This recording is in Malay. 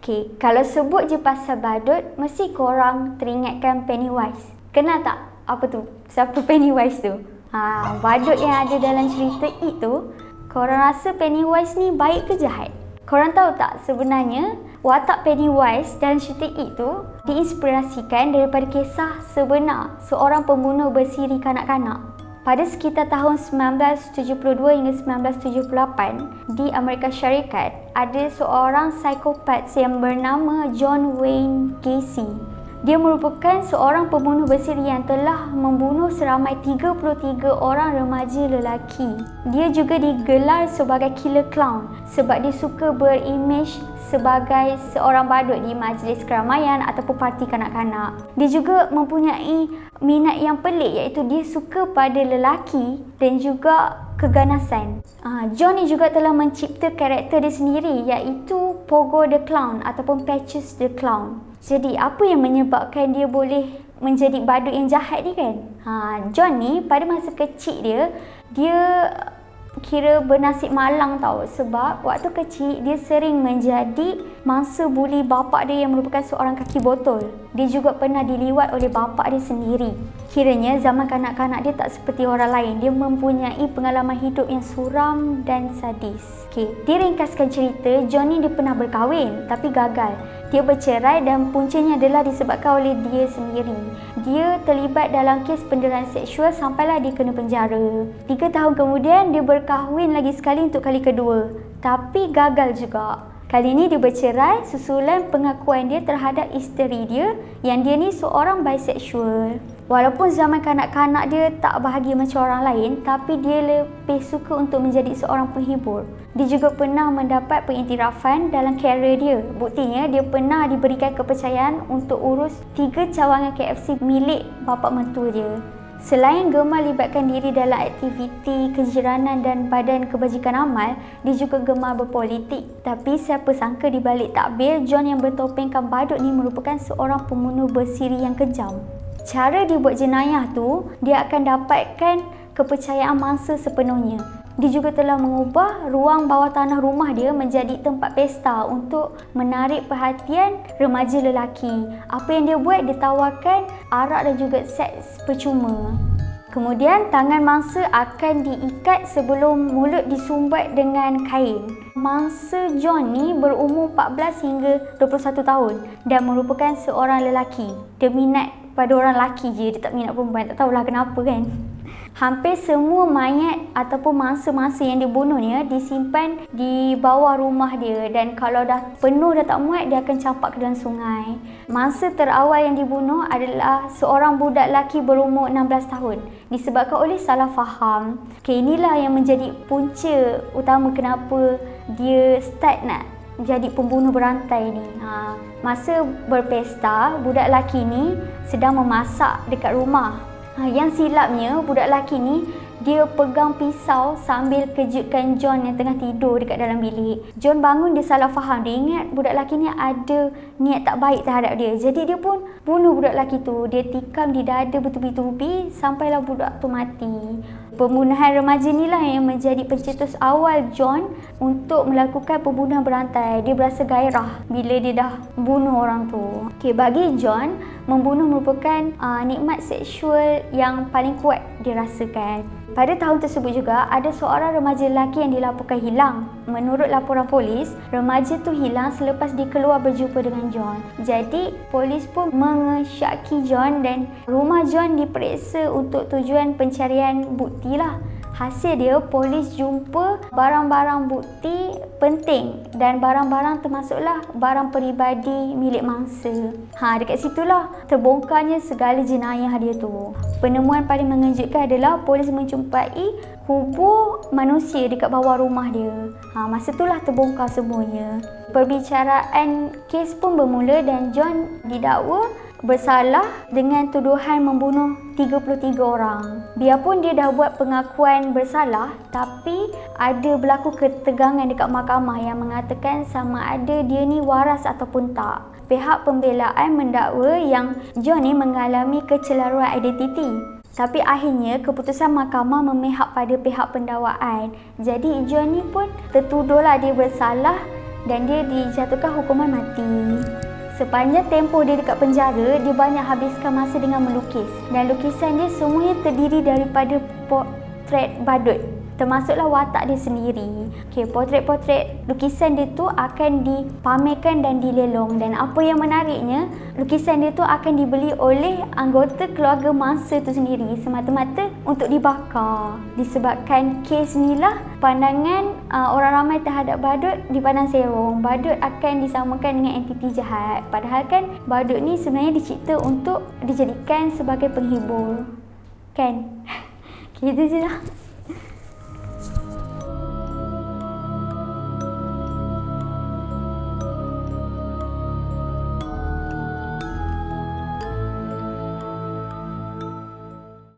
Okay, kalau sebut je pasal badut, mesti korang teringatkan Pennywise. Kenal tak? Apa tu? Siapa Pennywise tu? Badut yang ada dalam cerita It tu, korang rasa Pennywise ni baik ke jahat? Korang tahu tak sebenarnya watak Pennywise dalam cerita It tu diinspirasikan daripada kisah sebenar seorang pembunuh bersiri kanak-kanak. Pada sekitar tahun 1972 hingga 1978 di Amerika Syarikat, ada seorang psikopat yang bernama John Wayne Gacy. Dia merupakan seorang pembunuh bersiri yang telah membunuh seramai 33 orang remaja lelaki. Dia juga digelar sebagai killer clown sebab dia suka berimej sebagai seorang badut di majlis keramaian ataupun parti kanak-kanak. Dia juga mempunyai minat yang pelik, iaitu dia suka pada lelaki dan juga keganasan. John ni juga telah mencipta karakter dia sendiri, iaitu Pogo the Clown ataupun Patches the Clown. Jadi apa yang menyebabkan dia boleh menjadi badut yang jahat ni kan? John ni pada masa kecil dia kira bernasib malang tau, sebab waktu kecil dia sering menjadi mangsa buli bapa dia yang merupakan seorang kaki botol. Dia juga pernah diliwat oleh bapa dia sendiri. Kiranya zaman kanak-kanak dia tak seperti orang lain. Dia mempunyai pengalaman hidup yang suram dan sadis. Diringkaskan cerita, John ni dia pernah berkahwin tapi gagal. Dia bercerai dan puncanya adalah disebabkan oleh dia sendiri. Dia terlibat dalam kes penderaan seksual sampailah dia kena penjara. 3 tahun kemudian dia berkahwin lagi sekali untuk kali kedua, tapi gagal juga. Kali ini dia bercerai susulan pengakuan dia terhadap isteri dia yang dia ni seorang bisexual. Walaupun zaman kanak-kanak dia tak bahagia macam orang lain, tapi dia lebih suka untuk menjadi seorang penghibur. Dia juga pernah mendapat pengiktirafan dalam karier dia. Buktinya dia pernah diberikan kepercayaan untuk urus 3 cawangan KFC milik bapa mentua dia. Selain gemar libatkan diri dalam aktiviti kejiranan dan badan kebajikan amal, dia juga gemar berpolitik. Tapi siapa sangka di balik takbir, John yang bertopengkan badut ni merupakan seorang pembunuh bersiri yang kejam. Cara dia buat jenayah tu, dia akan dapatkan kepercayaan mangsa sepenuhnya. Dia juga telah mengubah ruang bawah tanah rumah dia menjadi tempat pesta untuk menarik perhatian remaja lelaki. Apa yang dia buat, dia tawarkan arak dan juga seks percuma. Kemudian tangan mangsa akan diikat sebelum mulut disumbat dengan kain. Mangsa John ni berumur 14 hingga 21 tahun dan merupakan seorang lelaki. Dia minat pada orang lelaki je, dia tak minat perempuan. Tak tahulah kenapa kan. Hampir semua mayat ataupun mangsa-mangsa yang dibunuh ni disimpan di bawah rumah dia, dan kalau dah penuh dah tak muat, dia akan campak ke dalam sungai. Mangsa terawal yang dibunuh adalah seorang budak lelaki berumur 16 tahun disebabkan oleh salah faham. Inilah yang menjadi punca utama kenapa dia start nak jadi pembunuh berantai ni. Masa berpesta, budak lelaki ni sedang memasak dekat rumah. Yang silapnya, budak lelaki ni dia pegang pisau sambil kejutkan John yang tengah tidur dekat dalam bilik. John bangun, dia salah faham. Dia ingat budak lelaki ni ada niat tak baik terhadap dia. Jadi dia pun bunuh budak lelaki tu. Dia tikam di dada bertubi-tubi sampailah budak tu mati. Pembunuhan remaja inilah yang menjadi pencetus awal John untuk melakukan pembunuhan berantai. Dia berasa gairah bila dia dah bunuh orang tu. Bagi John, membunuh merupakan nikmat seksual yang paling kuat dirasakan. Pada tahun tersebut juga, ada seorang remaja lelaki yang dilaporkan hilang. Menurut laporan polis, remaja tu hilang selepas dia keluar berjumpa dengan John. Jadi, polis pun mengesyaki John dan rumah John diperiksa untuk tujuan pencarian bukti lah. Hasil dia, polis jumpa barang-barang bukti penting dan barang-barang termasuklah barang peribadi milik mangsa. Dekat situlah terbongkarnya segala jenayah dia tu. Penemuan paling mengejutkan adalah polis menjumpai kubur manusia dekat bawah rumah dia. Masa itulah terbongkar semuanya. Perbicaraan kes pun bermula dan John didakwa bersalah dengan tuduhan membunuh 33 orang. Biarpun dia dah buat pengakuan bersalah, tapi ada berlaku ketegangan dekat mahkamah yang mengatakan sama ada dia ni waras ataupun tak. Pihak pembelaan mendakwa yang John ni mengalami kecelaruan identiti. Tapi akhirnya keputusan mahkamah memihak pada pihak pendakwaan. Jadi John ni pun tertuduhlah dia bersalah dan dia dijatuhkan hukuman mati. Sepanjang tempoh dia dekat penjara, dia banyak habiskan masa dengan melukis. Dan lukisan dia semuanya terdiri daripada potret badut, termasuklah watak dia sendiri. Potret-potret lukisan dia tu akan dipamerkan dan dilelong. Dan apa yang menariknya, lukisan dia tu akan dibeli oleh anggota keluarga mangsa tu sendiri semata-mata untuk dibakar. Disebabkan kes ni lah, pandangan orang ramai terhadap badut dipandang serong. Badut akan disamakan dengan entiti jahat. Padahal kan badut ni sebenarnya dicipta untuk dijadikan sebagai penghibur. Kan? Gitu je lah.